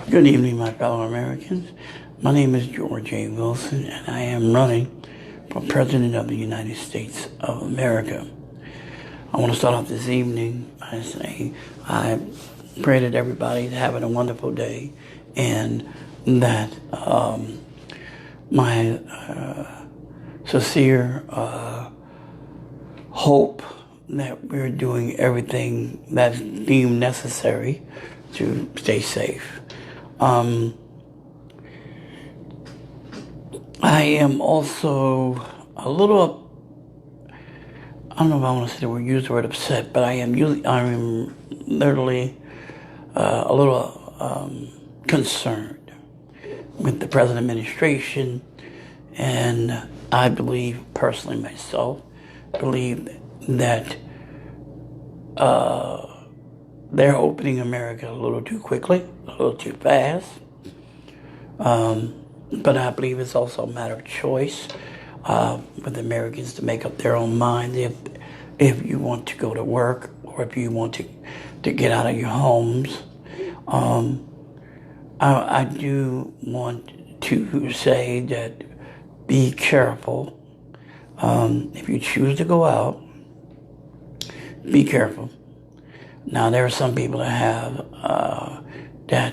Good evening, my fellow Americans. My name is George A. Wilson, and I am running for President of the United States of America. I want to start off this evening by saying I pray that everybody is having a wonderful day, and that my sincere hope that we're doing everything that's deemed necessary to stay safe. I am also a little, I don't know if I want to say the word, use the word upset, but I am literally a little concerned with the present administration, and I believe, personally myself, believe that they're opening America a little too quickly, a little too fast. But I believe it's also a matter of choice with Americans to make up their own mind if you want to go to work or if you want to get out of your homes. I do want to say that be careful. If you choose to go out, be careful. Now, there are some people that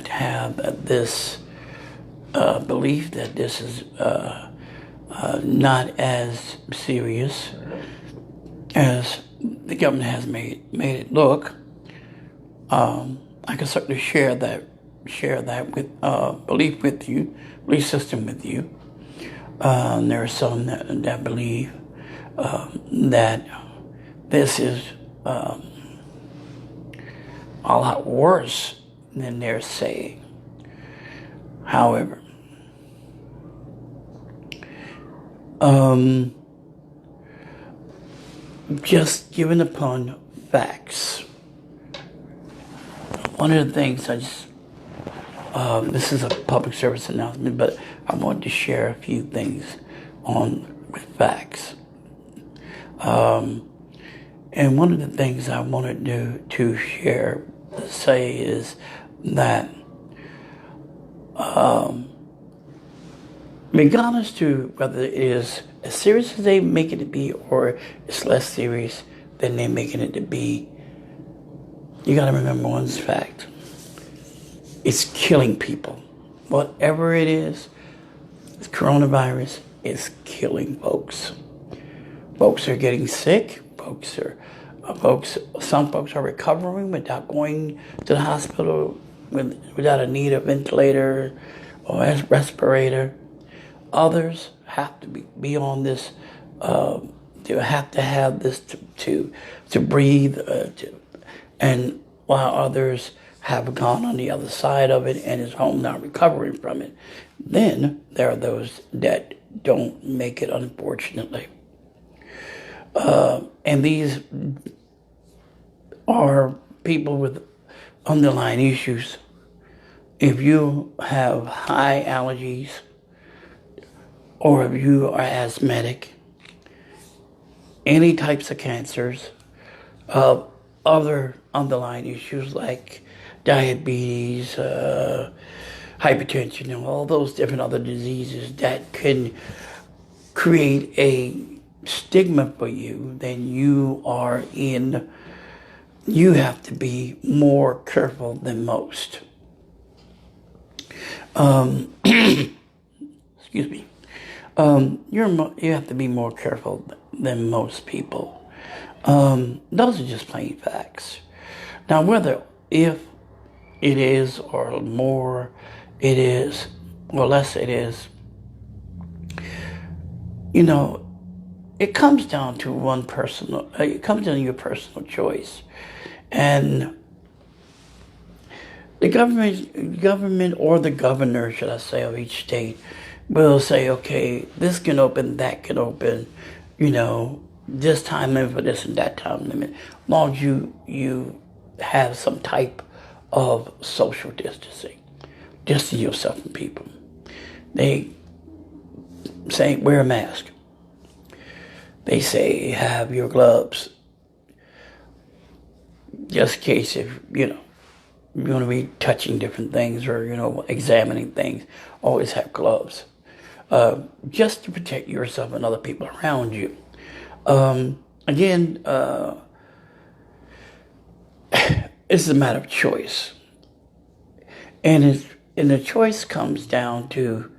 have this belief that this is not as serious as the government has made it look. I can certainly share that with belief system with you. There are some that believe that this is a lot worse than they're saying. However, just given upon facts, one of the things this is a public service announcement, but I wanted to share a few things with facts. And one of the things I wanted to say is that regardless to whether it is as serious as they make it to be or it's less serious than they're making it to be, you got to remember one fact. It's killing people. Whatever it is, this coronavirus is killing folks. Folks are getting sick. Some folks are recovering without going to the hospital, without a need of ventilator or a respirator. Others have to be on this. They have to have this to breathe. And while others have gone on the other side of it and is home now recovering from it, then there are those that don't make it, unfortunately. And these are people with underlying issues. If you have high allergies, or if you are asthmatic, any types of cancers, other underlying issues like diabetes, hypertension, and all those different other diseases that can create a stigma for you, then you have to be more careful than most. Excuse me. You have to be more careful than most people. Those are just plain facts. Now, if it is or more it is or less it is, it comes down to it comes down to your personal choice. And the government or the governor, should I say, of each state will say, okay, this can open, that can open, this time limit for this and that time limit, as long as you have some type of social distancing, distance yourself from people. They say wear a mask. They say have your gloves, just in case if you're going to be touching different things or, examining things, always have gloves. Just to protect yourself and other people around you. Again, it's a matter of choice. And the choice comes down to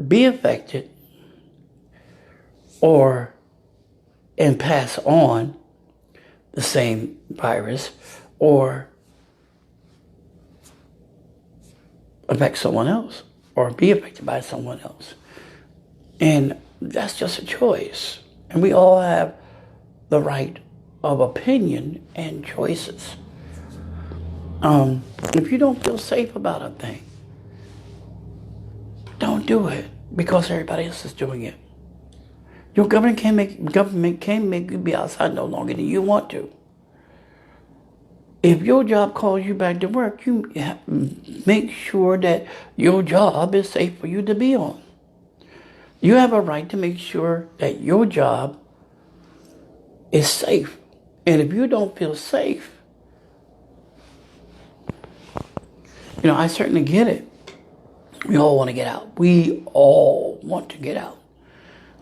be affected and pass on the same virus or affect someone else or be affected by someone else. And that's just a choice. And we all have the right of opinion and choices. If you don't feel safe about a thing, don't do it because everybody else is doing it. Your government can't make you be outside no longer than you want to. If your job calls you back to work, you make sure that your job is safe for you to be on. You have a right to make sure that your job is safe. And if you don't feel safe, I certainly get it. We all want to get out. We all want to get out.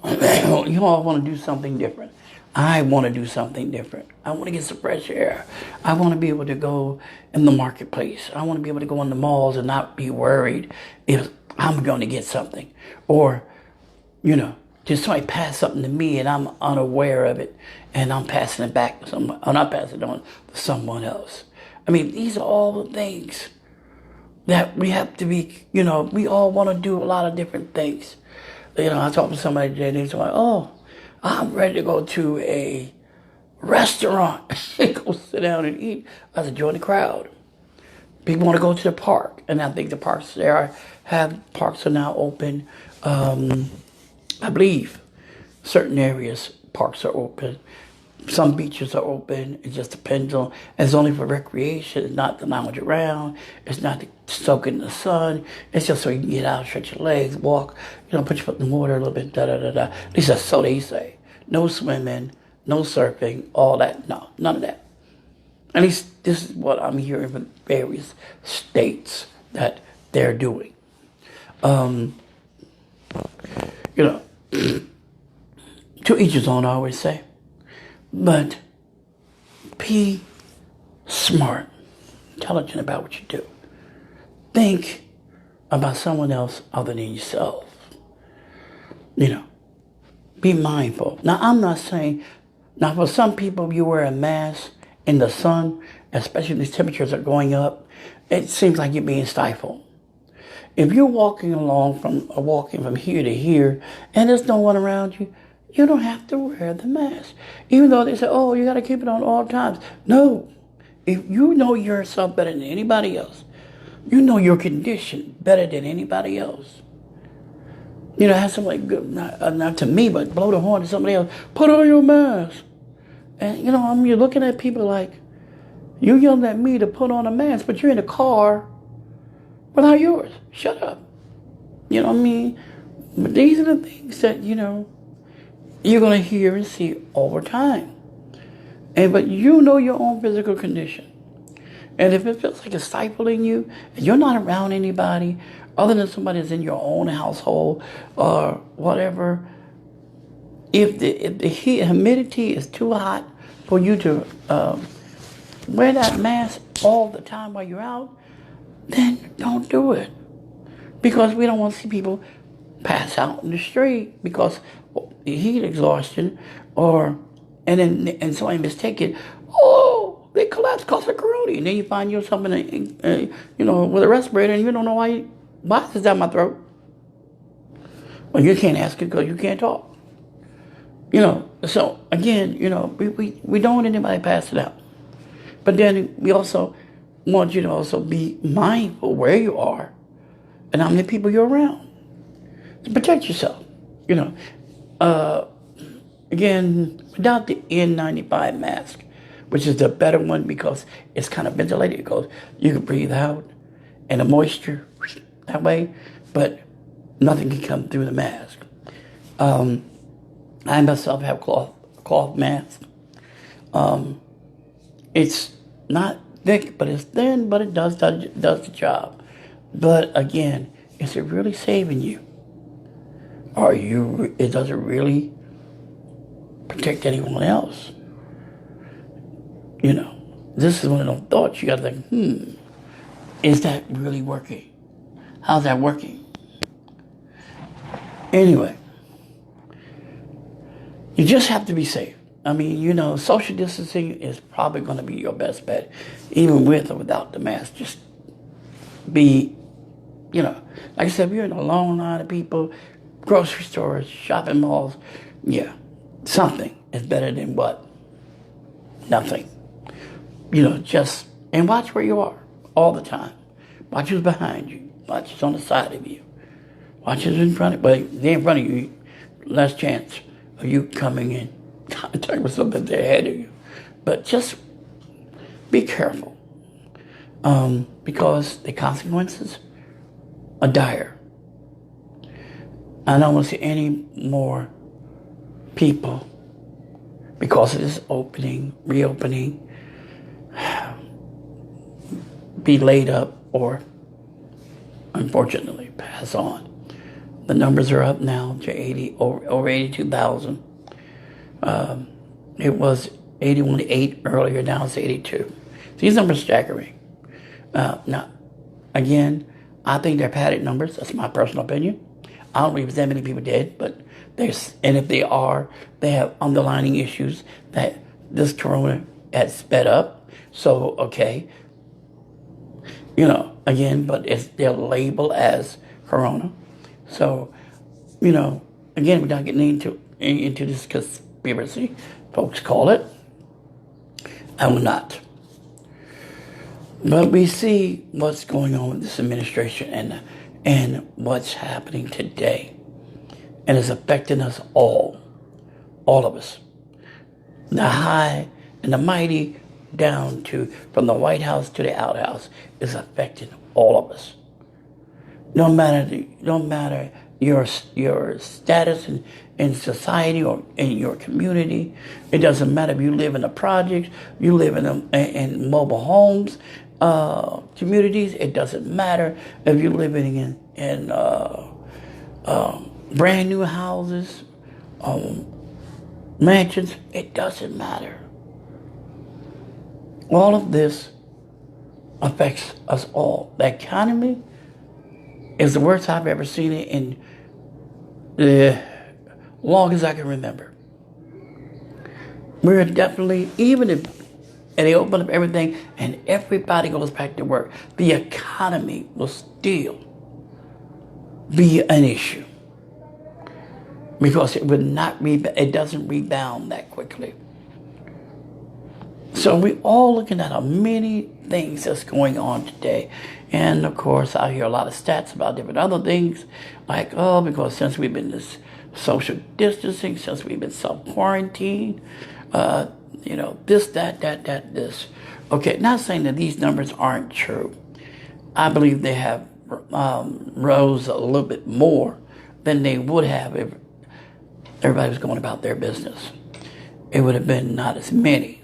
You all want to do something different. I want to do something different. I want to get some fresh air. I want to be able to go in the marketplace. I want to be able to go in the malls and not be worried if I'm going to get something. Or, just somebody pass something to me and I'm unaware of it and I'm passing it back to someone. I'm not passing it on to someone else. These are all the things that we have to be, we all want to do a lot of different things. I talked to somebody today and they said, oh, I'm ready to go to a restaurant and go sit down and eat. I said, join the crowd. People want to go to the park. And I think the parks parks are now open. I believe certain areas, parks are open. Some beaches are open. It just depends on, it's only for recreation. It's not to lounge around. It's not to soak in the sun. It's just so you can get out, stretch your legs, walk, put your foot in the water a little bit, da-da-da-da. At least that's so they say. No swimming, no surfing, all that. No, none of that. At least this is what I'm hearing from various states that they're doing. To each his own, I always say. But be smart, intelligent about what you do. Think about someone else other than yourself. Be mindful. Now, I'm not saying, for some people, you wear a mask in the sun, especially these temperatures are going up, it seems like you're being stifled. If you're walking from here to here, and there's no one around you, you don't have to wear the mask. Even though they say, oh, you got to keep it on all times. No. If you know yourself better than anybody else, you know your condition better than anybody else. Have somebody, not to me, but blow the horn to somebody else, put on your mask. And, you're looking at people like, you yelling at me to put on a mask, but you're in a car without yours. Shut up. But these are the things that, you're going to hear and see over time. But you know your own physical condition. And if it feels like it's stifling you, and you're not around anybody other than somebody that's in your own household or whatever, if the humidity is too hot for you to wear that mask all the time while you're out, then don't do it. Because we don't want to see people pass out in the street because heat exhaustion and somebody mistake it. Oh, they collapse because of corona. And then you find yourself with a respirator and you don't know why is that in my throat? Well, you can't ask it because you can't talk. So again, we don't want anybody pass it out. But then we also want you to also be mindful where you are and how many people you're around to protect yourself. Again, without the N95 mask, which is the better one because it's kind of ventilated. You can breathe out and the moisture that way, but nothing can come through the mask. I myself have cloth mask. It's not thick, but it's thin, but it does the job. But again, is it really saving you? Does it really protect anyone else? This is one of those thoughts you got to think, is that really working? How's that working? Anyway, you just have to be safe. I mean, social distancing is probably going to be your best bet, even with or without the mask. Just be, like I said, if you're in a long line of people, grocery stores, shopping malls, something is better than what? Nothing. And watch where you are all the time. Watch who's behind you. Watch who's on the side of you. Watch who's in front of you. But they're in front of you, less chance of you coming in contact with something they're ahead of you. But just be careful. Because the consequences are dire. I don't want to see any more people, because of this reopening, be laid up or, unfortunately, pass on. The numbers are up now to over 82,000. It was 81.8 earlier, now it's 82. These numbers are staggering. Now, again, I think they're padded numbers. That's my personal opinion. I don't believe that many people dead, but and if they are, they have underlying issues that this corona has sped up. So, okay, again, but they're labeled as corona. So, again, we're not getting into this conspiracy, folks call it. I will not. But we see what's going on with this administration and what's happening today. And it's affecting us all of us. The high and the mighty down to, from the White House to the outhouse, is affecting all of us. No matter your status in society or in your community. It doesn't matter if you live in a project, you live in mobile homes, communities. It doesn't matter if you're living in brand new houses, mansions. It doesn't matter. All of this affects us all. The economy is the worst I've ever seen it in the longest I can remember. We're definitely, even if they open up everything and everybody goes back to work, the economy will still be an issue. Because it doesn't rebound that quickly. So we're all looking at many things that's going on today. And of course, I hear a lot of stats about different other things. Like, because since we've been this social distancing, since we've been self-quarantined, this, that, this. Okay, not saying that these numbers aren't true. I believe they have rose a little bit more than they would have if everybody was going about their business. It would have been not as many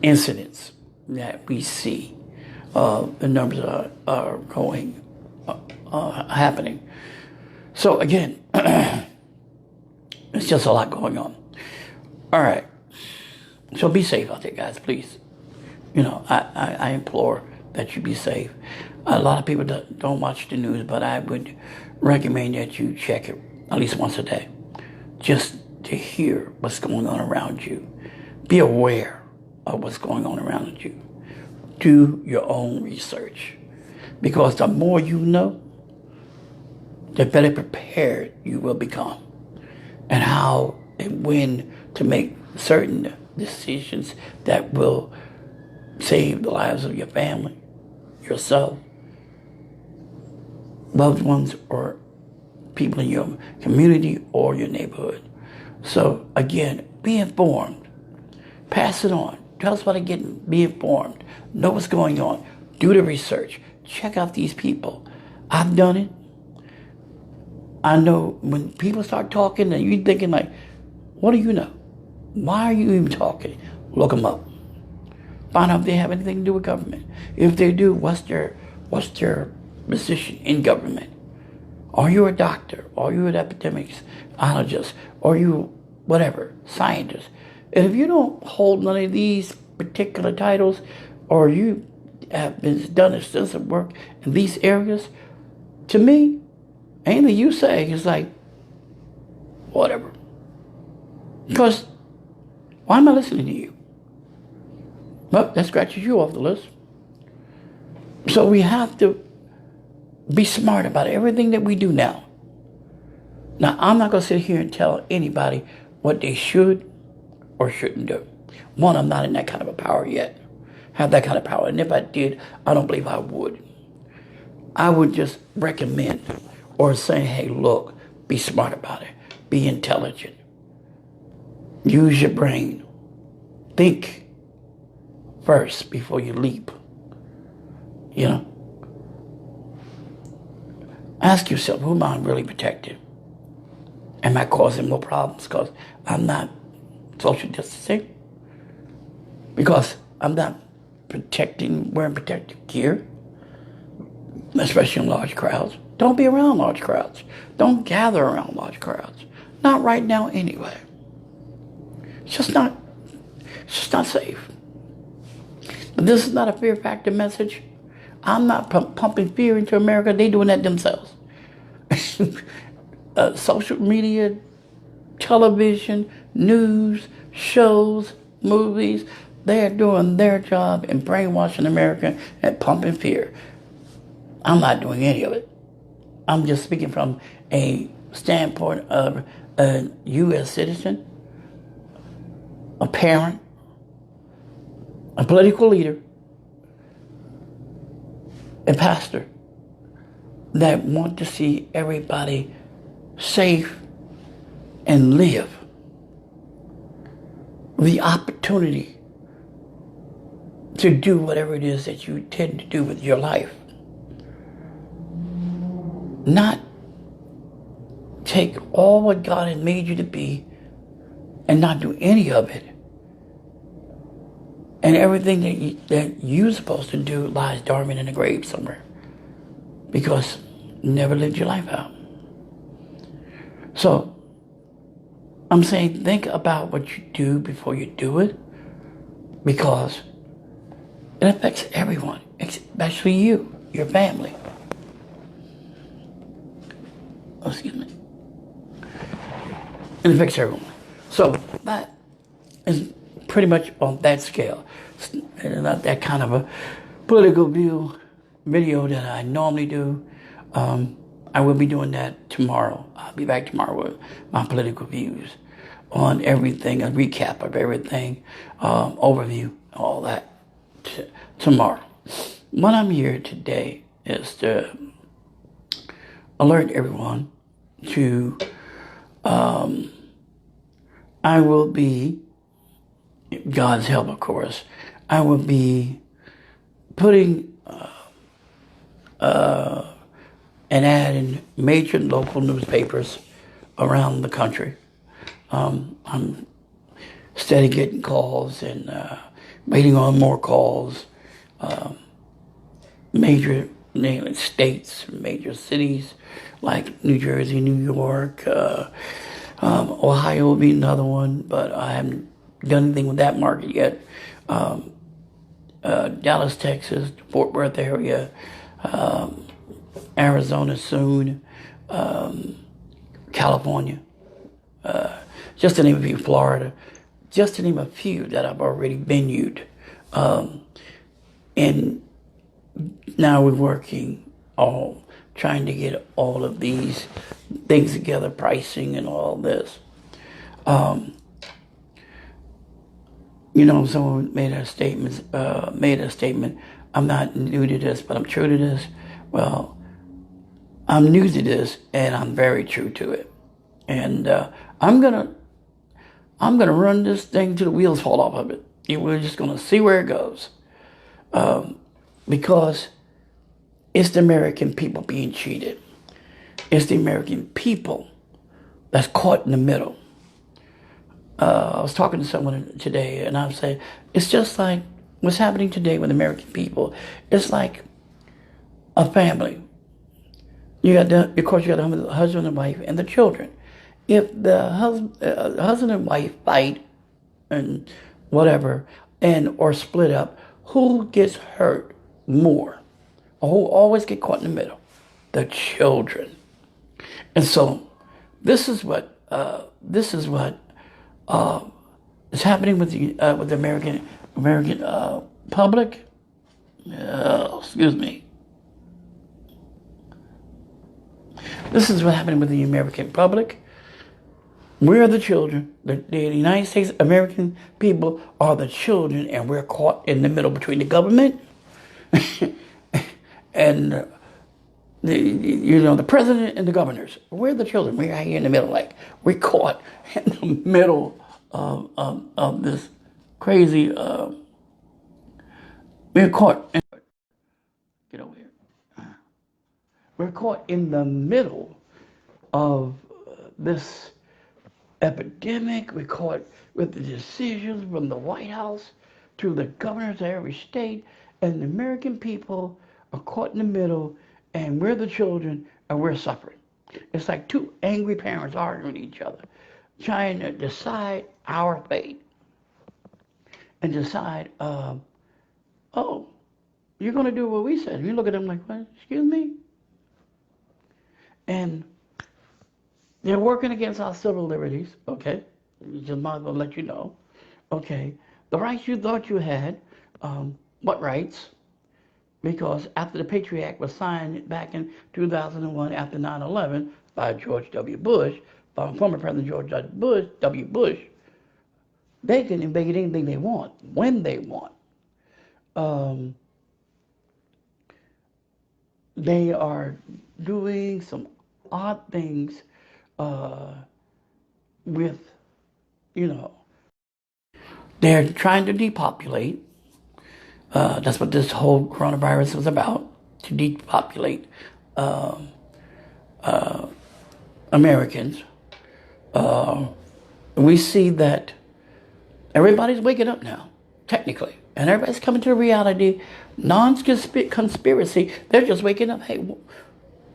incidents that we see. The numbers are going, happening. So again, it's just a lot going on. All right. So be safe out there, guys, please. I implore that you be safe. A lot of people don't watch the news, but I would recommend that you check it at least once a day, just to hear what's going on around you. Be aware of what's going on around you. Do your own research, because the more you know, the better prepared you will become, and how and when to make certain decisions that will save the lives of your family, yourself, loved ones, or people in your community or your neighborhood. So again, be informed. Pass it on. Tell us what to get. Be informed. Know what's going on. Do the research. Check out these people. I've done it. I know when people start talking and you're thinking like, what do you know? Why are you even talking? Look them up. Find out if they have anything to do with government. If they do, what's their position in government? Are you a doctor? Are you an epidemiologist? Are you whatever, scientist? And if you don't hold none of these particular titles, or you have done extensive work in these areas, to me, anything you say is like, whatever. Because why am I listening to you? Well, that scratches you off the list. So we have to be smart about everything that we do now. Now, I'm not going to sit here and tell anybody what they should or shouldn't do. One, I'm not in that kind of a power yet. Have that kind of power. And if I did, I don't believe I would. I would just recommend or say, hey, look, be smart about it. Be intelligent. Use your brain. Think first before you leap. You know? Ask yourself, who am I really protecting? Am I causing more problems because I'm not social distancing? Because I'm not wearing protective gear, especially in large crowds. Don't be around large crowds. Don't gather around large crowds. Not right now anyway. It's just not safe. But this is not a fear factor message. I'm not pumping fear into America. They're doing that themselves. Social media, television, news, shows, movies, they're doing their job in brainwashing America and pumping fear. I'm not doing any of it. I'm just speaking from a standpoint of a U.S. citizen, a parent, a political leader, a pastor that want to see everybody safe and live. The opportunity to do whatever it is that you intend to do with your life. Not take all what God has made you to be and not do any of it. And everything that you're supposed to do lies dormant in the grave somewhere. Because you never lived your life out. So, I'm saying think about what you do before you do it. Because it affects everyone, especially you, your family. Oh, excuse me. It affects everyone. So that is pretty much on that scale. It's not that kind of a political video that I normally do. I will be doing that tomorrow. I'll be back tomorrow with my political views on everything, a recap of everything, overview, all that tomorrow. What I'm here today is to alert everyone to, I will be, God's help, of course, I will be putting an ad in major local newspapers around the country. I'm steady getting calls and waiting on more calls. Major states, major cities like New Jersey, New York, Ohio will be another one, but I haven't done anything with that market yet. Dallas, Texas, Fort Worth area, Arizona soon, California, just to name a few, Florida, just to name a few that I've already venued. And now we're working trying to get all of these things together, pricing and all this. Someone made a statement, I'm not new to this, but I'm true to this. Well, I'm new to this, and I'm very true to it. And I'm gonna run this thing till the wheels fall off of it. We're just gonna see where it goes, because it's the American people being cheated. It's the American people that's caught in the middle. I was talking to someone today, and I'm saying it's just like what's happening today with American people is like a family. You got of course, you got the husband and wife and the children. If the husband and wife fight and whatever, and or split up, who gets hurt more, or who always get caught in the middle? The children. And so, this is what is happening with the American public. Excuse me. This is what happened with the American public. We're the children. The United States American people are the children, and we're caught in the middle between the government and the president and the governors. We're the children. We're right here in the middle, like we're caught in the middle of this crazy. We're caught. Get over here. We're caught in the middle of this epidemic. We're caught with the decisions from the White House to the governors of every state, and the American people are caught in the middle, and we're the children, and we're suffering. It's like two angry parents arguing with each other, trying to decide our fate and decide, oh, you're going to do what we said. And you look at them like, what? Excuse me? And they're working against our civil liberties, okay? Just might as well let you know. Okay, the rights you thought you had, what rights? Because after the Patriot Act was signed back in 2001 after 9/11 by George W. Bush, by former President George W. Bush, they can invade anything they want, when they want. They are doing some odd things with, they're trying to depopulate. That's what this whole coronavirus was about, to depopulate Americans. We see that everybody's waking up now, technically, and everybody's coming to the reality, non-conspiracy. They're just waking up. Hey,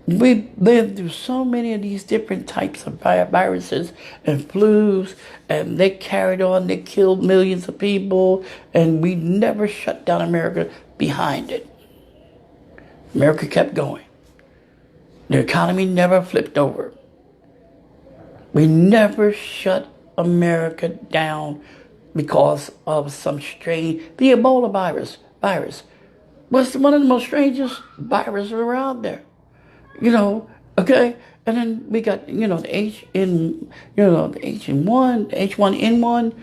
we've lived through so many of these different types of viruses and flus, and they carried on, they killed millions of people, and we never shut down America behind it. America kept going. The economy never flipped over. We never shut America down because of some strange, the Ebola virus was one of the most strangest viruses around there. Okay, and then we got, the H1N1.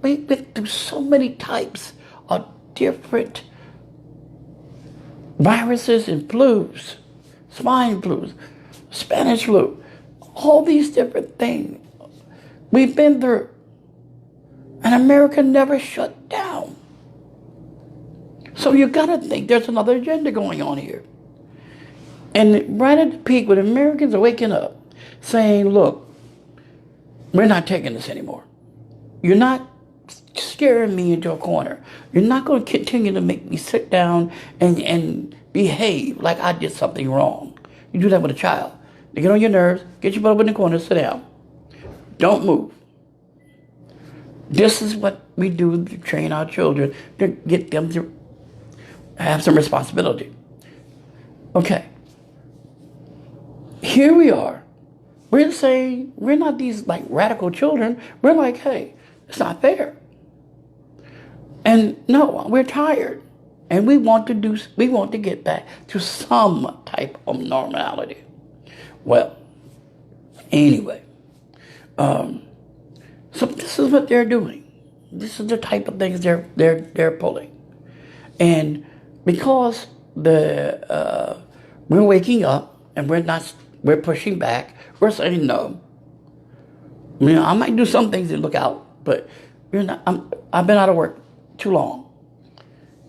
We went through so many types of different viruses and flus, swine flus, Spanish flu, all these different things we've been through, and America never shut down. So you gotta think there's another agenda going on here. And right at the peak, when Americans are waking up, saying, look, we're not taking this anymore. You're not scaring me into a corner. You're not going to continue to make me sit down and behave like I did something wrong. You do that with a child. They get on your nerves, get your butt up in the corner, sit down. Don't move. This is what we do to train our children, to get them to have some responsibility. Okay. Here we are. We're saying, we're not these like radical children. We're like, hey, it's not fair. And no, we're tired. And we want to get back to some type of normality. Well, anyway, so this is what they're doing. This is the type of things they're pulling. And because we're waking up and we're pushing back, we're saying no. I might do some things to look out, but I've been out of work too long.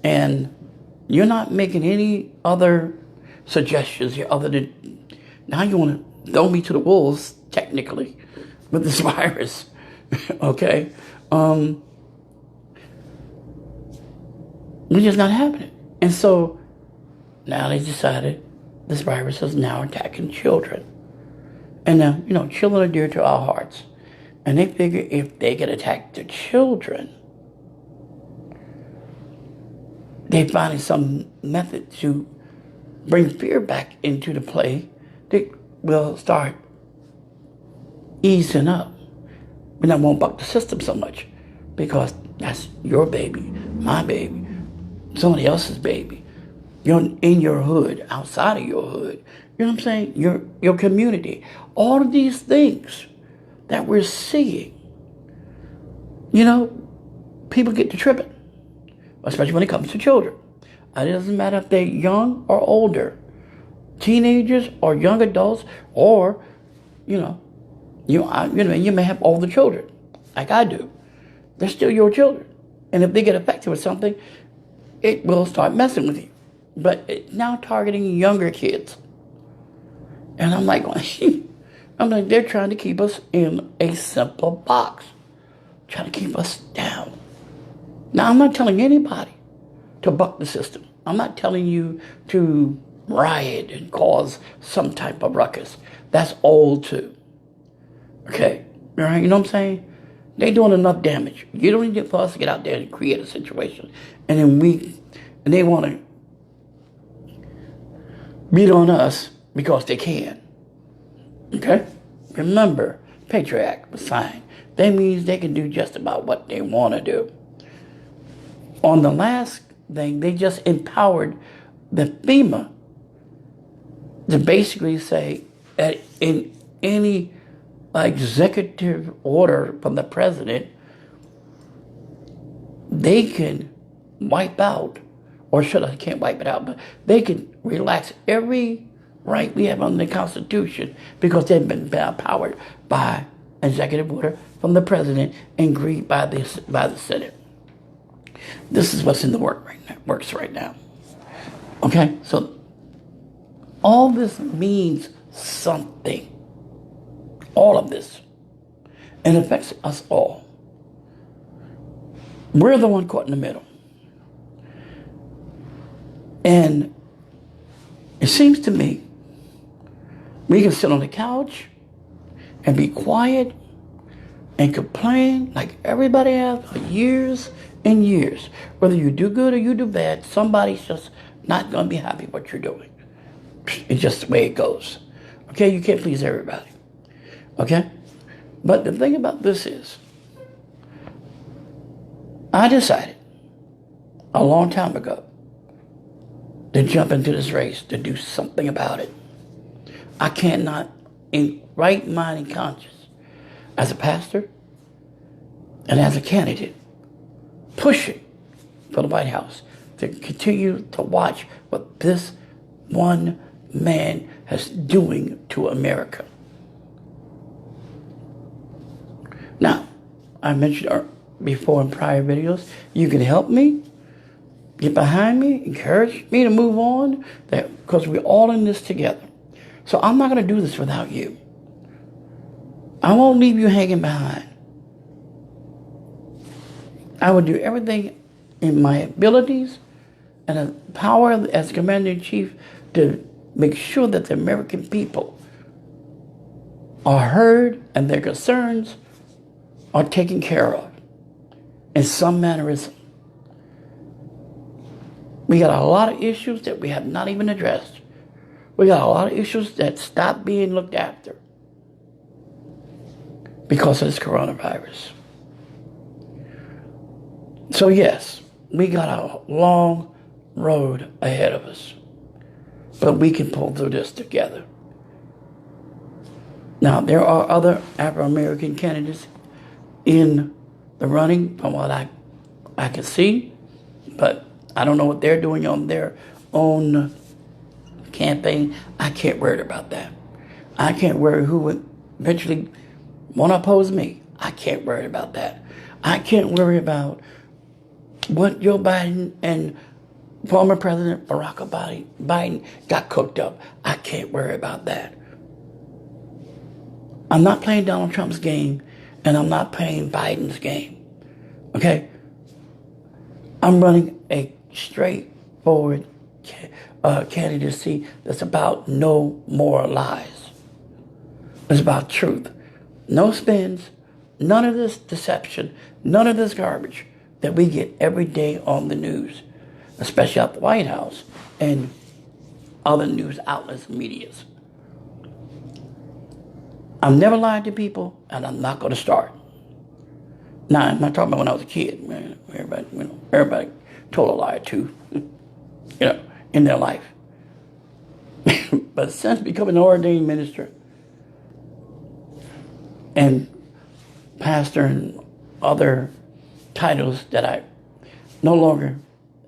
And you're not making any other suggestions here other than, now you want to throw me to the wolves, technically, with this virus. Okay? We're just not having it. And so now they decided this virus is now attacking children. And now, children are dear to our hearts. And they figure if they can attack the children, they finding some method to bring fear back into the play that will start easing up. We not won't buck the system so much because that's your baby, my baby, somebody else's baby. You're in your hood, outside of your hood. You know what I'm saying? Your community. All of these things that we're seeing, people get to tripping, especially when it comes to children. It doesn't matter if they're young or older, teenagers or young adults, or, you may have older children, like I do. They're still your children. And if they get affected with something, it will start messing with you. But it's now targeting younger kids. And I'm like, they're trying to keep us in a simple box, trying to keep us down. Now, I'm not telling anybody to buck the system. I'm not telling you to riot and cause some type of ruckus. That's old too. Okay? All right? You know what I'm saying? They're doing enough damage. You don't need for us to get out there and create a situation. And then they want to beat on us because they can. Okay? Remember, Patriot Act was signed. That means they can do just about what they want to do. On the last thing, they just empowered the FEMA to basically say that in any executive order from the president, they can wipe out, or can't wipe it out, but they can relax every right we have under the Constitution because they've been empowered by executive order from the president and agreed by the Senate. This is what's in the works right now. Okay, so all this means something. All of this. It affects us all. We're the one caught in the middle. And it seems to me we can sit on the couch and be quiet and complain like everybody has for years and years. Whether you do good or you do bad, somebody's just not going to be happy with what you're doing. It's just the way it goes. Okay? You can't please everybody. Okay? But the thing about this is, I decided a long time ago to jump into this race, to do something about it. I cannot, in right mind and conscience, as a pastor and as a candidate, pushing for the White House to continue to watch what this one man is doing to America. Now, I mentioned before in prior videos, you can help me, get behind me, encourage me to move on, because we're all in this together. So I'm not going to do this without you. I won't leave you hanging behind. I will do everything in my abilities and the power as Commander-in-Chief to make sure that the American people are heard and their concerns are taken care of in some mannerism. We got a lot of issues that we have not even addressed. We got a lot of issues that stopped being looked after because of this coronavirus. So yes, we got a long road ahead of us, but we can pull through this together. Now, there are other Afro-American candidates in the running from what I can see, but I don't know what they're doing on their own campaign. I can't worry about that. I can't worry who would eventually want to oppose me. I can't worry about that. I can't worry about what Joe Biden and former President Barack Biden got cooked up. I can't worry about that. I'm not playing Donald Trump's game, and I'm not playing Biden's game. Okay? I'm running a straightforward candidacy that's about no more lies. It's about truth. No spins, none of this deception, none of this garbage that we get every day on the news, especially at the White House and other news outlets and medias. I've never lied to people, and I'm not going to start. Now, I'm not talking about when I was a kid. Man, everybody told a lie too, in their life. But since becoming an ordained minister and pastor and other titles that I no longer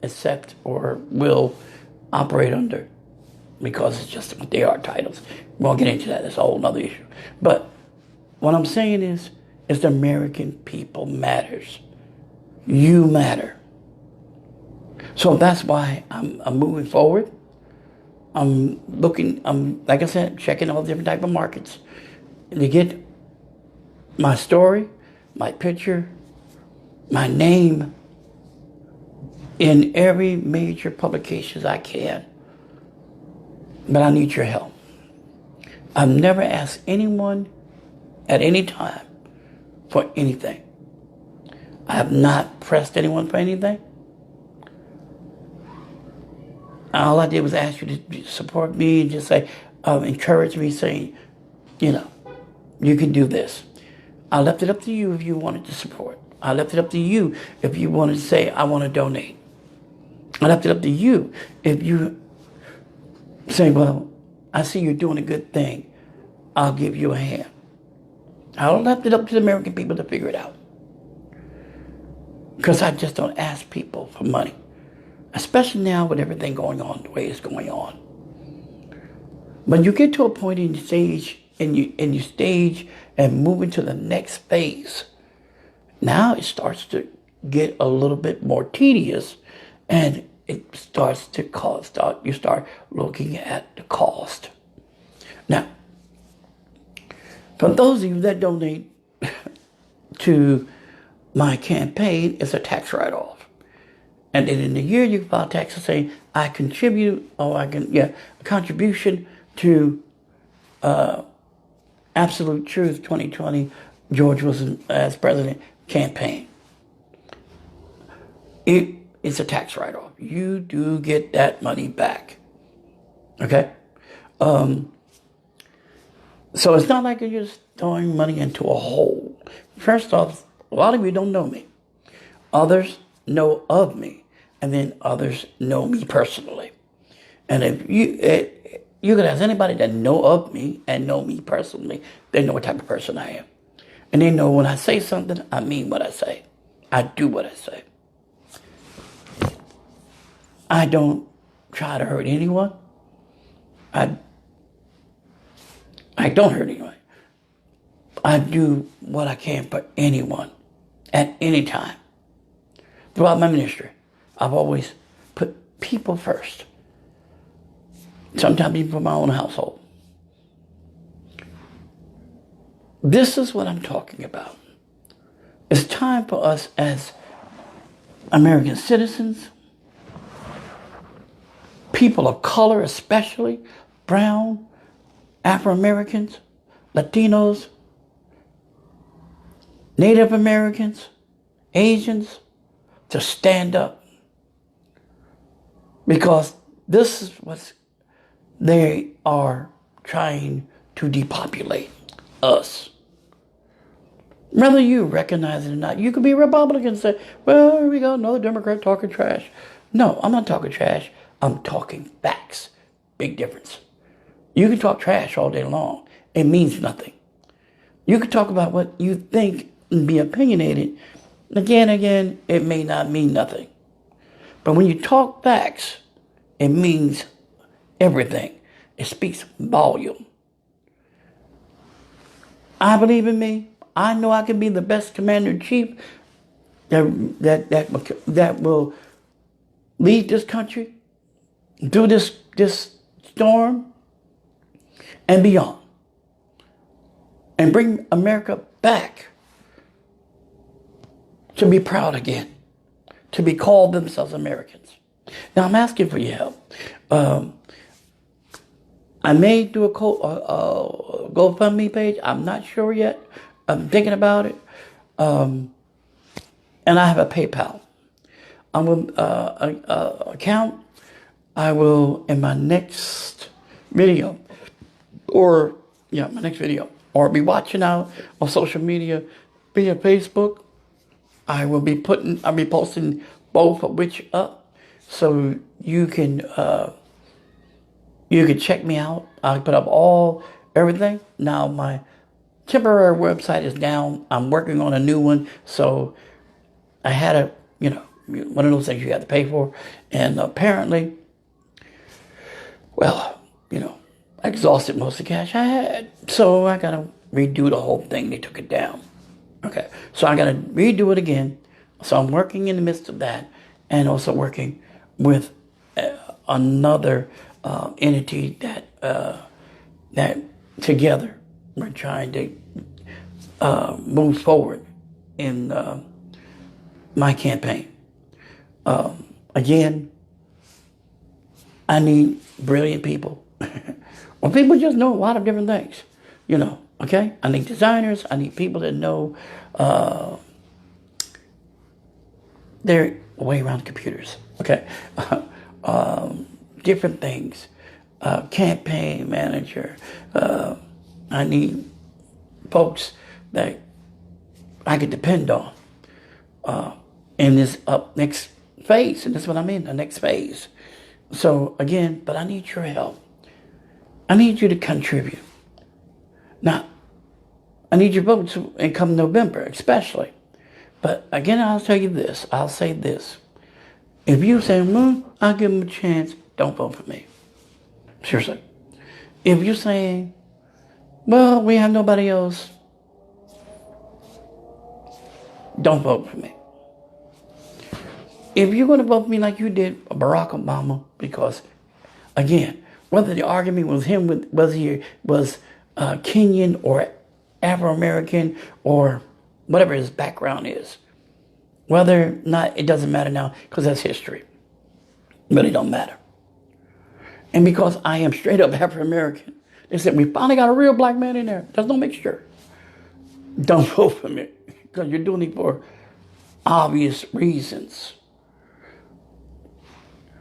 accept or will operate under, because it's just what they are, titles. We won't get into that. That's a whole other issue. But what I'm saying is the American people matters. You matter. So that's why I'm moving forward. I'm like I said, checking all different type of markets to get my story, my picture, my name in every major publications I can. But I need your help. I've never asked anyone at any time for anything. I have not pressed anyone for anything. All I did was ask you to support me and just say, encourage me, saying, you can do this. I left it up to you if you wanted to support. I left it up to you if you wanted to say, I want to donate. I left it up to you if you say, well, I see you're doing a good thing. I'll give you a hand. I left it up to the American people to figure it out. Because I just don't ask people for money. Especially now with everything going on the way it's going on. When you get to a point in your stage, and you stage and move into the next phase, now it starts to get a little bit more tedious, and it starts to cost. You start looking at the cost. Now, for those of you that donate to my campaign, it's a tax write-off. And then in the year you file taxes saying, I contribute, a contribution to Absolute Truth 2020, George Wilson as president campaign. It's a tax write-off. You do get that money back. Okay? So it's not like you're just throwing money into a hole. First off, a lot of you don't know me. Others know of me. And then others know me personally. And if you could ask anybody that know of me and know me personally, they know what type of person I am. And they know when I say something, I mean what I say. I do what I say. I don't try to hurt anyone. I don't hurt anyone. I do what I can for anyone at any time. Throughout my ministry, I've always put people first. Sometimes even for my own household. This is what I'm talking about. It's time for us as American citizens, people of color especially, brown, Afro-Americans, Latinos, Native Americans, Asians, to stand up. Because this is what they are trying to depopulate us. Whether you recognize it or not, you could be a Republican and say, well, here we go, another Democrat talking trash. No, I'm not talking trash. I'm talking facts. Big difference. You can talk trash all day long. It means nothing. You can talk about what you think and be opinionated. Again, it may not mean nothing. But when you talk facts, it means everything. It speaks volume. I believe in me. I know I can be the best commander-in-chief that will lead this country through this storm and beyond, and bring America back to be proud again, to be called themselves Americans. Now I'm asking for your help. I may do a GoFundMe page. I'm not sure yet. I'm thinking about it. And I have a PayPal. I'm with account. I will in my next video, or my next video, or be watching out on social media, via Facebook. I'll be posting both of which up, so you can check me out. I put up everything. Now my temporary website is down. I'm working on a new one, so I had one of those things you have to pay for, and apparently, well, I exhausted most of the cash I had, so I gotta redo the whole thing. They took it down. Okay, so I gotta redo it again. So I'm working in the midst of that, and also working with another entity that together we're trying to move forward in my campaign. Again, I need brilliant people. Or people just know a lot of different things, okay? I need designers. I need people that know their way around computers, okay? Different things. Campaign manager. I need folks that I can depend on in this next phase. And that's what I mean, the next phase. So again, but I need your help. I need you to contribute. Now, I need your votes in come November, especially. But again, I'll tell you this. I'll say this. If you say, I'll give them a chance, don't vote for me. Seriously. If you're saying, well, we have nobody else, don't vote for me. If you're going to vote for me like you did Barack Obama, because, again, whether the argument was him, whether he was Kenyan or Afro-American or whatever his background is, whether or not, it doesn't matter now because that's history. But it don't matter. And because I am straight up Afro-American, they said, we finally got a real black man in there. There's no mixture. Don't vote for me because you're doing it for obvious reasons.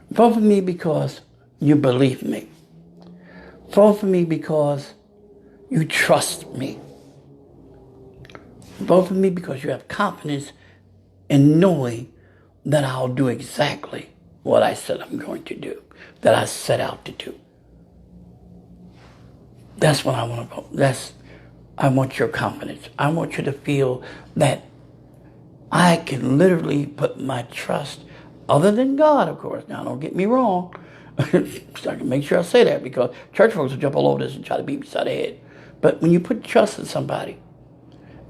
Vote for me because you believe me. Vote for me because you trust me. Vote for me because you have confidence in knowing that I'll do exactly what I said I'm going to do, that I set out to do. That's what I want to vote. I want your confidence. I want you to feel that I can literally put my trust, other than God, of course. Now, don't get me wrong. So I can make sure I say that because church folks will jump all over this and try to beat me side of the head. But when you put trust in somebody,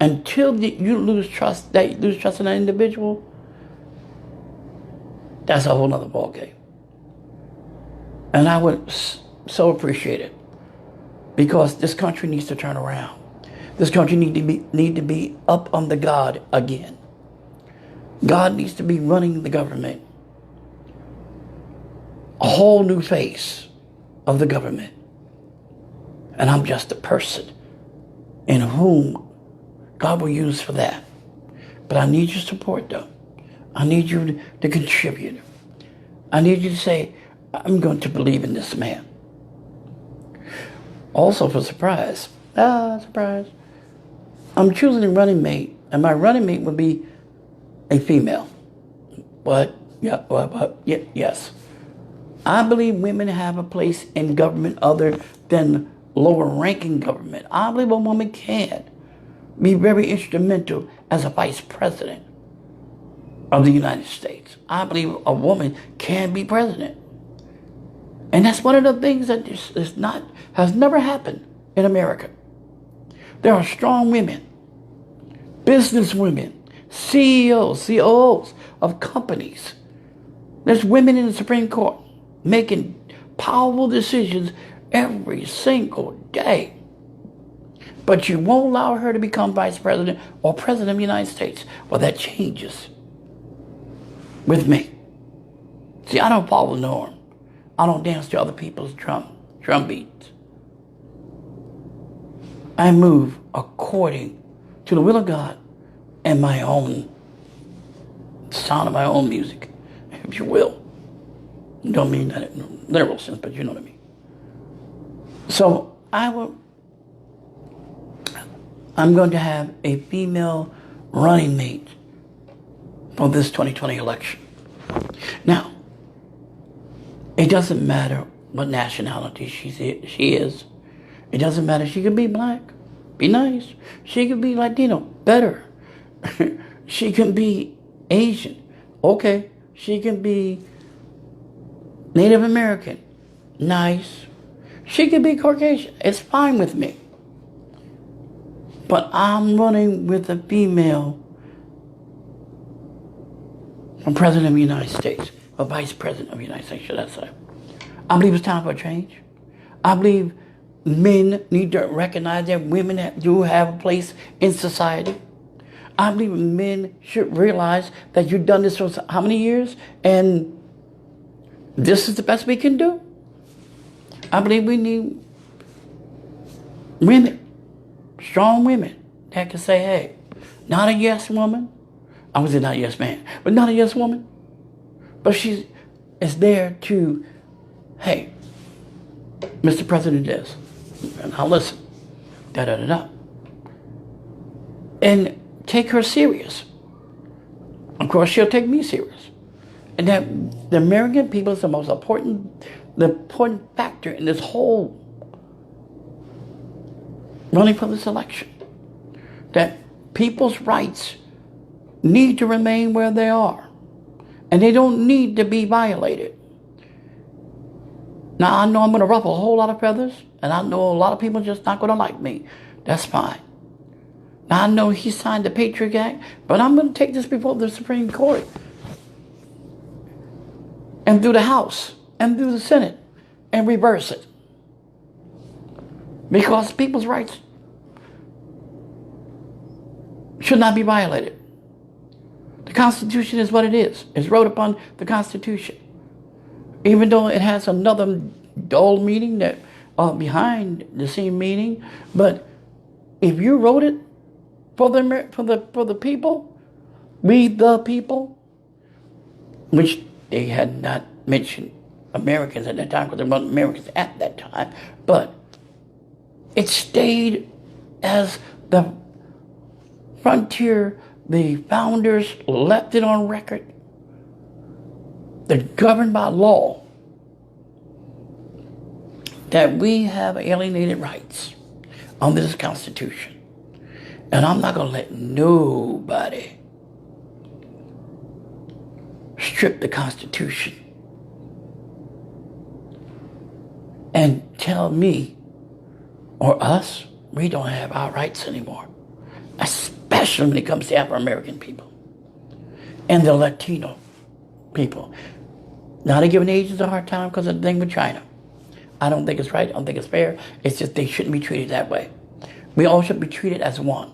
until you lose trust in that individual, that's a whole nother ballgame. And I would so appreciate it because this country needs to turn around. This country need to be up under God again. God needs to be running the government. A whole new face of the government. And I'm just a person in whom God will use for that. But I need your support, though. I need you to contribute. I need you to say, I'm going to believe in this man. Also, for surprise, I'm choosing a running mate, and my running mate would be a female. Yes. I believe women have a place in government other than lower ranking government. I believe a woman can be very instrumental as a vice president of the United States. I believe a woman can be president. And that's one of the things that has never happened in America. There are strong women, business women, CEOs, COOs of companies. There's women in the Supreme Court making powerful decisions every single day. But you won't allow her to become vice president or president of the United States. Well, that changes with me. See, I don't follow the norm. I don't dance to other people's drum beats. I move according to the will of God and my own sound of my own music, if you will. Don't mean that in a literal sense, but you know what I mean. So I'm going to have a female running mate for this 2020 election. Now, it doesn't matter what nationality she is. It doesn't matter. She could be black, be nice. She could be Latino, better. She can be Asian, okay. She can be Native American, nice. She could be Caucasian, it's fine with me. But I'm running with a female for President of the United States, or Vice President of the United States, should I say. I believe it's time for a change. I believe men need to recognize that women do have a place in society. I believe men should realize that you've done this for how many years, and this is the best we can do. I believe we need women, strong women that can say, hey, not a yes woman. I was not a yes man, but not a yes woman. But she is there to, hey, Mr. President is, and I'll listen, da-da-da-da. And take her serious. Of course, she'll take me serious. And that the American people is the most important factor in this whole running for this election. That people's rights need to remain where they are. And they don't need to be violated. Now, I know I'm going to ruffle a whole lot of feathers, and I know a lot of people are just not going to like me. That's fine. Now, I know he signed the Patriot Act, but I'm going to take this before the Supreme Court and through the House and through the Senate and reverse it. Because people's rights should not be violated. The Constitution is what it is. It's wrote upon the Constitution. Even though it has another dull meaning that behind the scene meaning, but if you wrote it for the people, we the people, which they had not mentioned Americans at that time because there weren't Americans at that time, but it stayed as the frontier, the founders left it on record. They're governed by law that we have alienated rights under this Constitution. And I'm not going to let nobody strip the Constitution and tell me or us we don't have our rights anymore, especially when it comes to Afro-American people and the Latino people. Now, they're giving Asians a hard time because of the thing with China. I don't think it's right. I don't think it's fair. It's just they shouldn't be treated that way. We all should be treated as one.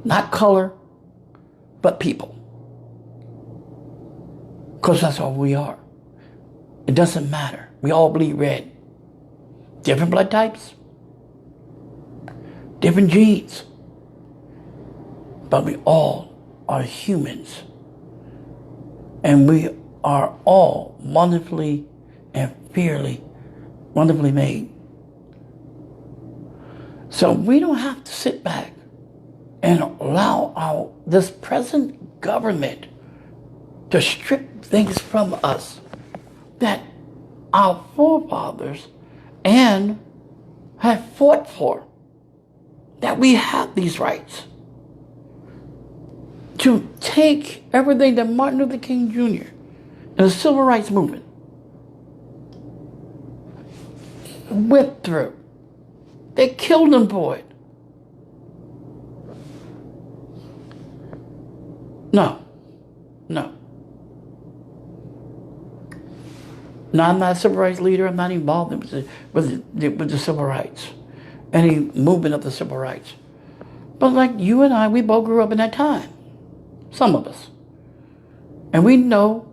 Not color, but people. Because that's all we are. It doesn't matter. We all bleed red. Different blood types. Different genes. But we all are humans. And we are all wonderfully and wonderfully made. So we don't have to sit back and allow this present government to strip things from us that our forefathers and have fought for, that we have these rights. To take everything that Martin Luther King Jr. and the Civil Rights Movement went through. They killed him for it. No. No, I'm not a civil rights leader. I'm not involved with the civil rights, any movement of the civil rights. But like you and I, we both grew up in that time. Some of us. And we know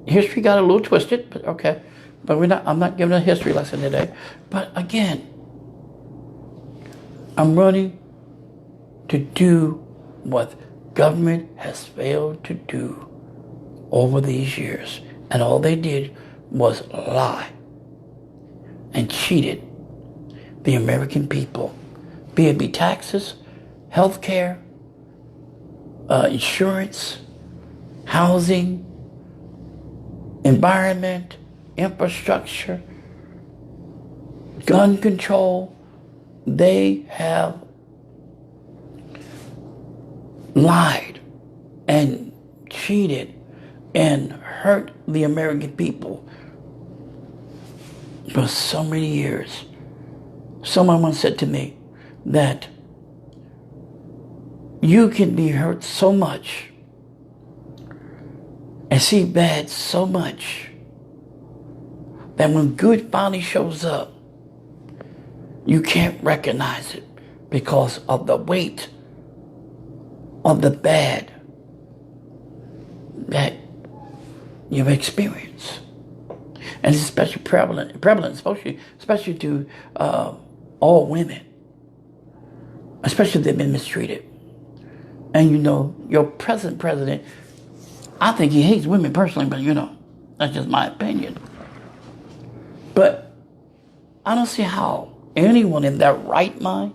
History got a little twisted, but okay. But I'm not giving a history lesson today. But again, I'm running to do what government has failed to do over these years. And all they did was lie and cheated the American people, be it be taxes, health care, insurance, housing, environment, infrastructure, gun control. They have lied and cheated and hurt the American people for so many years. Someone once said to me that you can be hurt so much and see bad so much that when good finally shows up, you can't recognize it because of the weight of the bad that you've experienced. And it's especially prevalent especially to all women, especially if they've been mistreated. And you know, your present president, I think he hates women personally, but you know, that's just my opinion. But I don't see how anyone in their right mind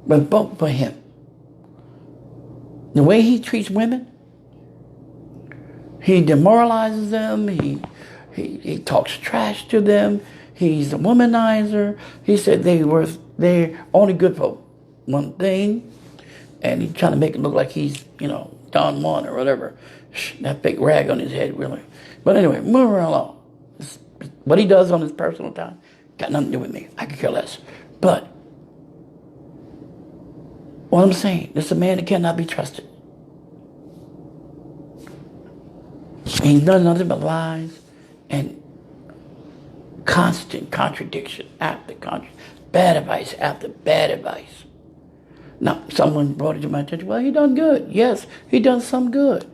would vote for him. The way he treats women, he demoralizes them, he talks trash to them, he's a womanizer. He said they're only good for one thing, and he's trying to make it look like he's, you know, Don Juan or whatever. That big rag on his head, really. But anyway, moving along. What he does on his personal time got nothing to do with me. I could care less. But what I'm saying, this is a man that cannot be trusted. He's done nothing but lies and constant contradiction after contradiction, bad advice after bad advice. Now, someone brought it to my attention, well, he done good. Yes, he done some good.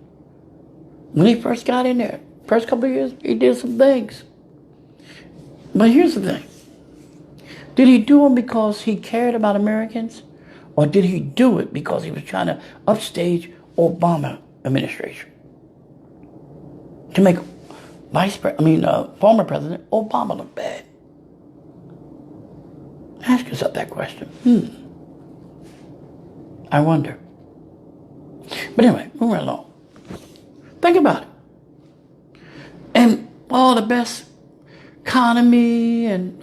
When he first got in there, first couple of years, he did some things. But here's the thing. Did he do them because he cared about Americans? Or did he do it because he was trying to upstage Obama administration? To make former President Obama look bad? Ask yourself that question. I wonder. But anyway, moving along. Think about it. And all the best economy and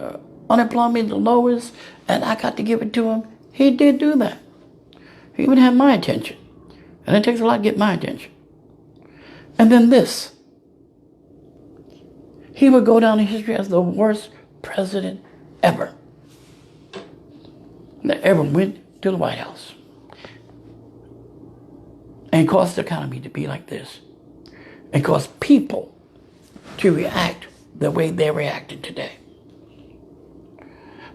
unemployment the lowest, and I got to give it to him. He did do that. He even had my attention. And it takes a lot to get my attention. And then this. He would go down in history as the worst president ever that ever went to the White House and caused the economy to be like this and caused people to react the way they're reacting today.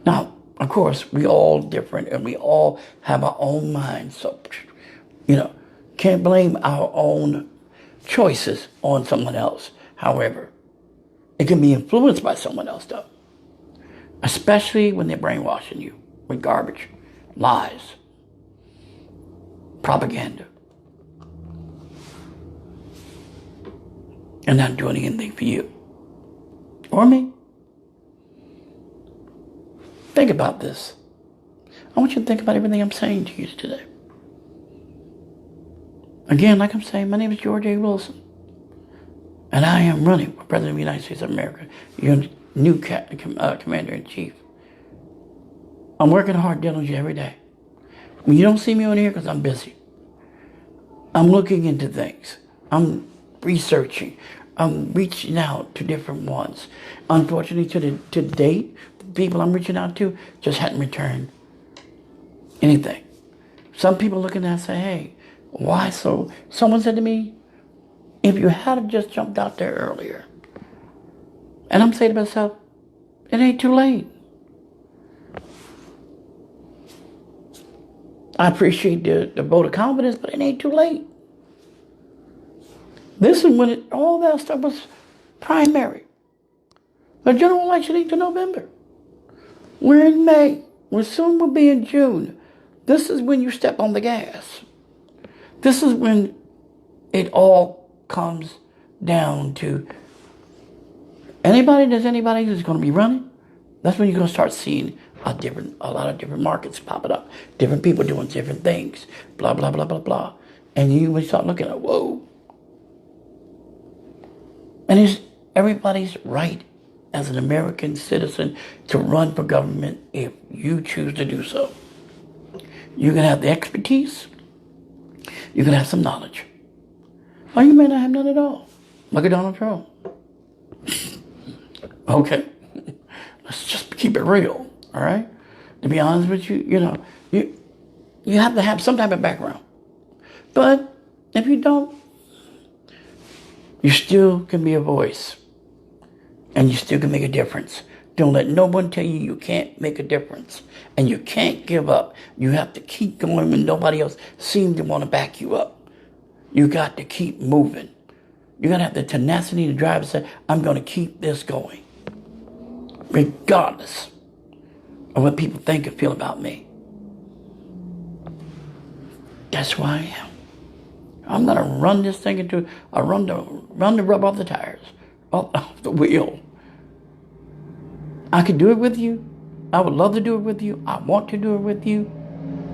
Now, of course, we all different and we all have our own minds. So, you know, can't blame our own choices on someone else. However, it can be influenced by someone else, though. Especially when they're brainwashing you with garbage, lies, propaganda, and not doing anything for you or me. Think about this. I want you to think about everything I'm saying to you today. Again, like I'm saying, my name is George A. Wilson. And I am running for President of the United States of America, your new Commander-in-Chief. I'm working hard dealing with you every day. When you don't see me on here because I'm busy, I'm looking into things. I'm researching. I'm reaching out to different ones. Unfortunately, to date, the people I'm reaching out to just hadn't returned anything. Some people looking at it and say, hey, why so? Someone said to me, if you had just jumped out there earlier. And I'm saying to myself, it ain't too late. I appreciate the vote of confidence, but it ain't too late. This is when all that stuff was primary. The general election ain't to November. We're in May. We soon will be in June. This is when you step on the gas. This is when it all comes down to anybody who's going to be running. That's when you're going to start seeing a lot of different markets popping up, different people doing different things, blah, blah, blah, blah, blah. And you will start looking at, whoa. And it's everybody's right as an American citizen to run for government if you choose to do so. You can have the expertise. You can have some knowledge. Or you may not have none at all. Look at Donald Trump. Okay. Let's just keep it real, all right? To be honest with you, you have to have some type of background. But if you don't, you still can be a voice. And you still can make a difference. Don't let no one tell you you can't make a difference. And you can't give up. You have to keep going when nobody else seems to want to back you up. You got to keep moving. You got to have the tenacity to drive and say, I'm going to keep this going. Regardless of what people think and feel about me. That's why I am. I'm going to run this thing into run the rubber off the tires, off the wheel. I could do it with you. I would love to do it with you. I want to do it with you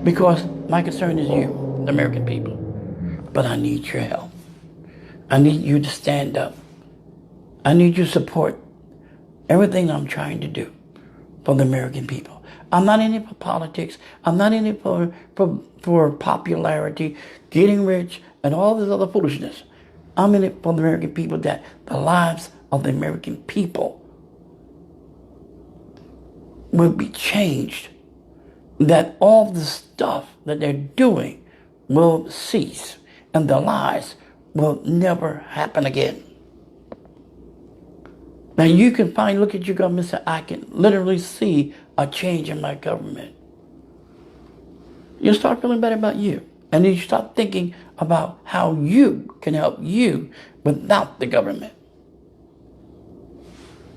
because my concern is you, the American people. But I need your help. I need you to stand up. I need you to support everything I'm trying to do for the American people. I'm not in it for politics. I'm not in it for popularity, getting rich, and all this other foolishness. I'm in it for the American people, that the lives of the American people will be changed, that all the stuff that they're doing will cease, and the lies will never happen again. Now you can look at your government and say, I can literally see a change in my government. You'll start feeling better about you. And then you start thinking about how you can help you without the government.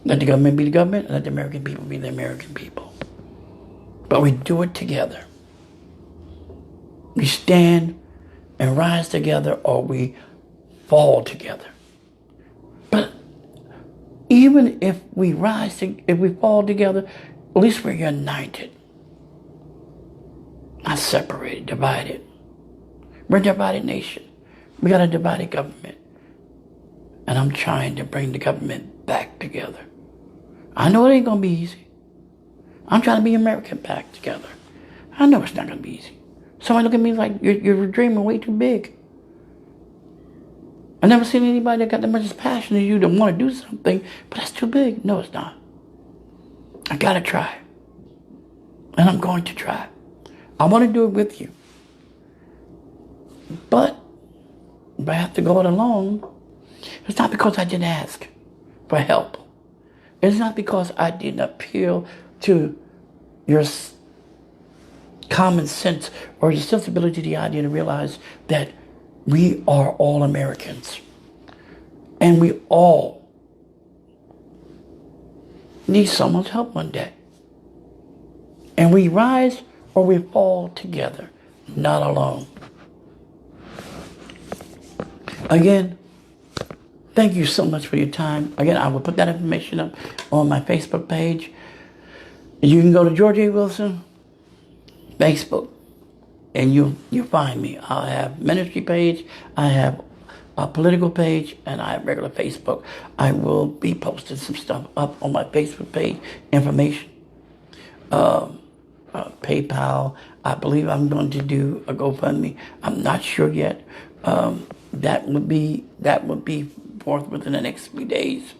Let the government be the government, and let the American people be the American people. But we do it together. We stand and rise together, or we fall together. But even if we if we fall together, at least we're united. Not separated, divided. We're a divided nation. We got a divided government. And I'm trying to bring the government back together. I know it ain't going to be easy. I'm trying to be America back together. I know it's not going to be easy. Somebody look at me like, you're dreaming way too big. I've never seen anybody that got that much passion as you to want to do something, but that's too big. No, it's not. I got to try. And I'm going to try. I want to do it with you. But if I have to go it alone, it's not because I didn't ask for help. It's not because I didn't appeal to your common sense or your sensibility to the idea to realize that we are all Americans. And we all need someone's help one day. And we rise or we fall together, not alone. Again, thank you so much for your time. Again, I will put that information up on my Facebook page. You can go to George A. Wilson Facebook, and you'll find me. I have ministry page, I have a political page, and I have regular Facebook. I will be posting some stuff up on my Facebook page, information. PayPal. I believe I'm going to do a GoFundMe. I'm not sure yet. That would be forth within the next few days.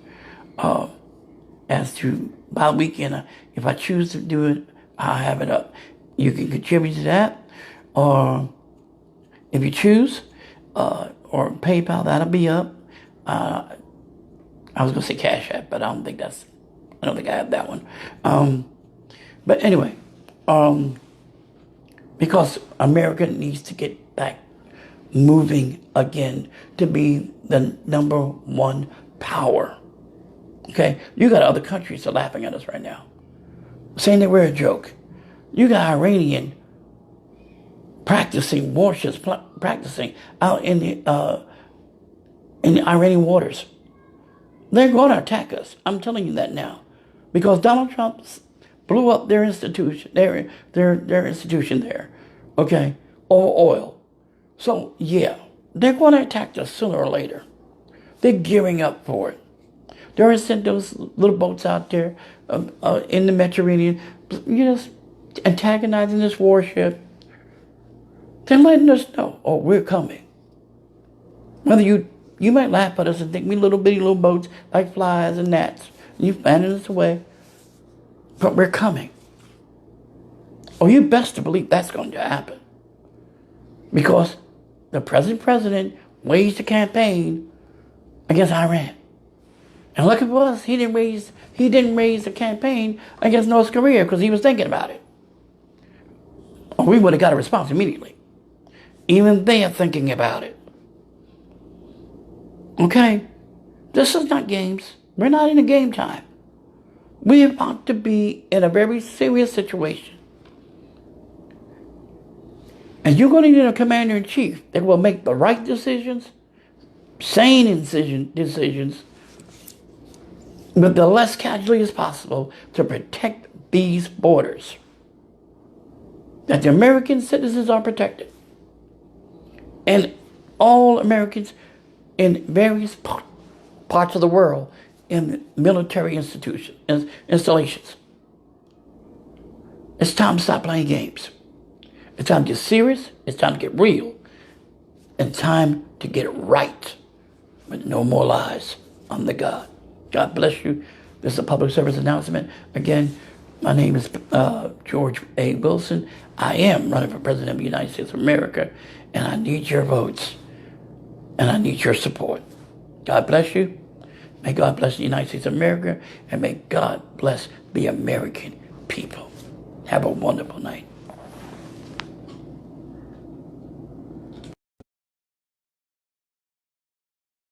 As to by the weekend, if I choose to do it, I'll have it up. You can contribute to that, or if you choose, or PayPal, that'll be up. I was gonna say Cash App, but I don't think I have that one. But anyway, because America needs to get back moving again to be the number one power. Okay? You got other countries that are laughing at us right now, saying that we're a joke. You got Iranian practicing warships, practicing out in the Iranian waters. They're going to attack us. I'm telling you that now, because Donald Trump blew up their institution, their institution there, okay, over oil. So yeah, they're going to attack us sooner or later. They're gearing up for it. They're sent those little boats out there in the Mediterranean, just antagonizing this warship. They're letting us know, oh, we're coming. Whether you might laugh at us and think we little bitty little boats like flies and gnats. You fanning us away. But we're coming. Oh, you best to believe that's going to happen. Because the present president waged a campaign against Iran. And look at us, he didn't raise the campaign against North Korea because he was thinking about it. Or we would have got a response immediately. Even they are thinking about it. Okay? This is not games. We're not in a game time. We're about to be in a very serious situation. And you're going to need a commander-in-chief that will make the right decisions, sane decisions, with the less casualty as possible to protect these borders. That the American citizens are protected. And all Americans in various parts of the world in military installations. It's time to stop playing games. It's time to get serious. It's time to get real. And time to get it right. But no more lies. I'm the God. God bless you. This is a public service announcement. Again, my name is George A. Wilson. I am running for President of the United States of America, and I need your votes, and I need your support. God bless you. May God bless the United States of America, and may God bless the American people. Have a wonderful night.